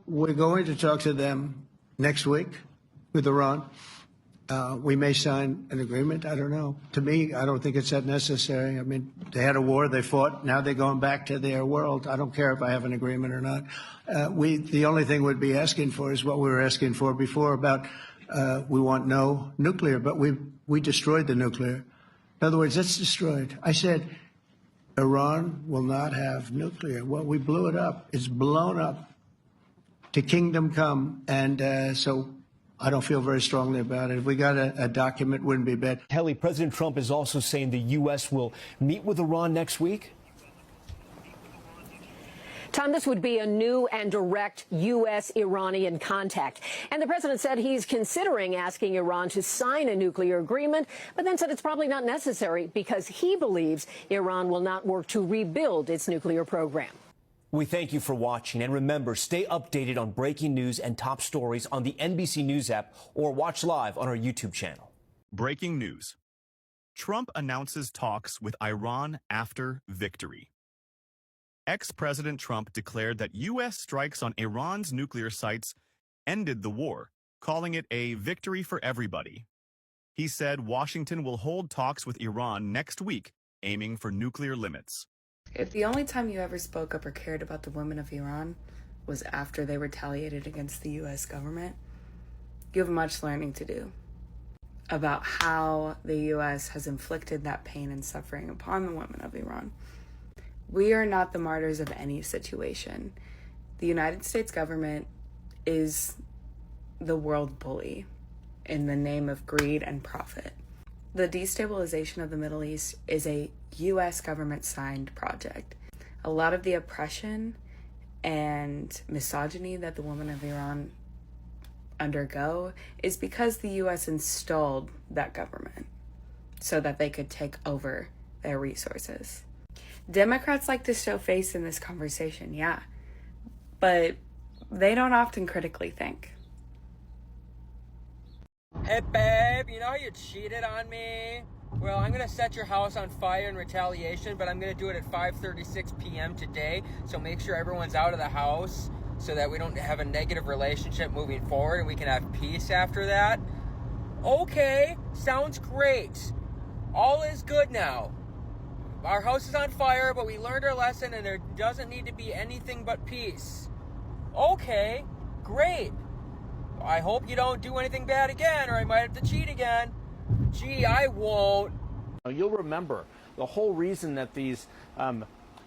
We're going to talk to them next week with Iran. We may sign an agreement. I don't know. To me, I don't think it's that necessary. I mean, they had a war, they fought. Now they're going back to their world. I don't care if I have an agreement or not. The only thing we'd be asking for is what we were asking for before about we want no nuclear, but we destroyed the nuclear. In other words, it's destroyed. I said Iran will not have nuclear. Well, we blew it up. It's blown up to kingdom come, and so I don't feel very strongly about it. If we got a document, wouldn't be bad. Kelly, President Trump is also saying the U.S. will meet with Iran next week. Tom, this would be a new and direct U.S.-Iranian contact. And the president said he's considering asking Iran to sign a nuclear agreement, but then said it's probably not necessary because he believes Iran will not work to rebuild its nuclear program. We thank you for watching, and remember, stay updated on breaking news and top stories on the NBC News app or watch live on our YouTube channel. Breaking news. Trump announces talks with Iran after victory. Ex-President Trump declared that U.S. strikes on Iran's nuclear sites ended the war, calling it a victory for everybody. He said Washington will hold talks with Iran next week, aiming for nuclear limits. If the only time you ever spoke up or cared about the women of Iran was after they retaliated against the U.S. government, you have much learning to do about how the U.S. has inflicted that pain and suffering upon the women of Iran. We are not the martyrs of any situation. The United States government is the world bully in the name of greed and profit. The destabilization of the Middle East is a U.S. government-signed project. A lot of the oppression and misogyny that the women of Iran undergo is because the U.S. installed that government so that they could take over their resources. Democrats like to show face in this conversation, yeah, but they don't often critically think. Hey babe, you know how you cheated on me? Well, I'm gonna set your house on fire in retaliation, but I'm gonna do it at 5:36 p.m. today, so make sure everyone's out of the house so that we don't have a negative relationship moving forward and we can have peace after that. Okay, sounds great. All is good now. Our house is on fire, but we learned our lesson and there doesn't need to be anything but peace. Okay, great. I hope you don't do anything bad again, or I might have to cheat again. Gee, I won't. You'll remember the whole reason that these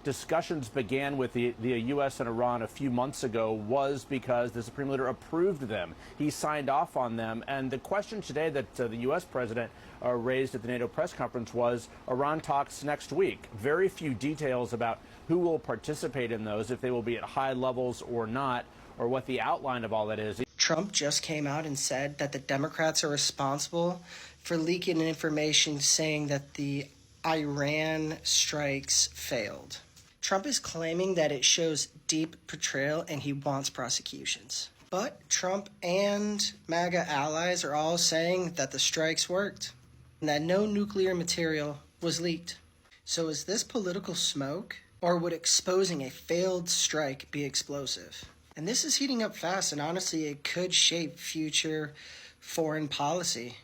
discussions began with the U.S. and Iran a few months ago was because the Supreme Leader approved them. He signed off on them. And the question today that the U.S. President raised at the NATO press conference was Iran talks next week. Very few details about who will participate in those, if they will be at high levels or not, or what the outline of all that is. Trump just came out and said that the Democrats are responsible for leaking information saying that the Iran strikes failed. Trump is claiming that it shows deep betrayal and he wants prosecutions. But Trump and MAGA allies are all saying that the strikes worked and that no nuclear material was leaked. So is this political smoke, or would exposing a failed strike be explosive? And this is heating up fast, and honestly, it could shape future foreign policy.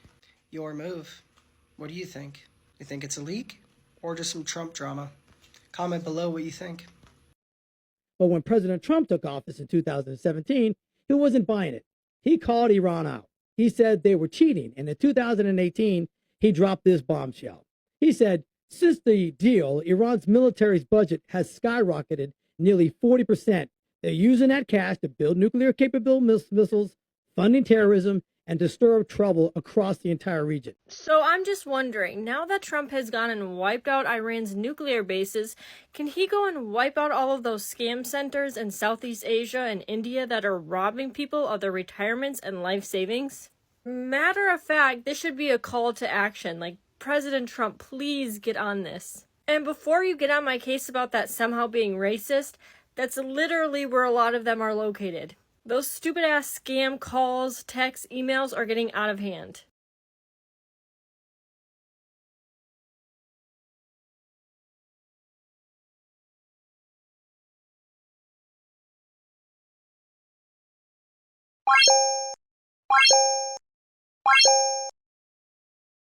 Your move. What do you think? You think it's a leak or just some Trump drama? Comment below what you think. But when President Trump took office in 2017, he wasn't buying it. He called Iran out. He said they were cheating. And in 2018, he dropped this bombshell. He said, since the deal, Iran's military's budget has skyrocketed nearly 40%. They're using that cash to build nuclear capable missiles, funding terrorism, and to stir up trouble across the entire region. So I'm just wondering, now that Trump has gone and wiped out Iran's nuclear bases, can he go and wipe out all of those scam centers in Southeast Asia and India that are robbing people of their retirements and life savings? Matter of fact, this should be a call to action. Like, President Trump, please get on this. And before you get on my case about that somehow being racist, that's literally where a lot of them are located. Those stupid-ass scam calls, texts, emails are getting out of hand. you.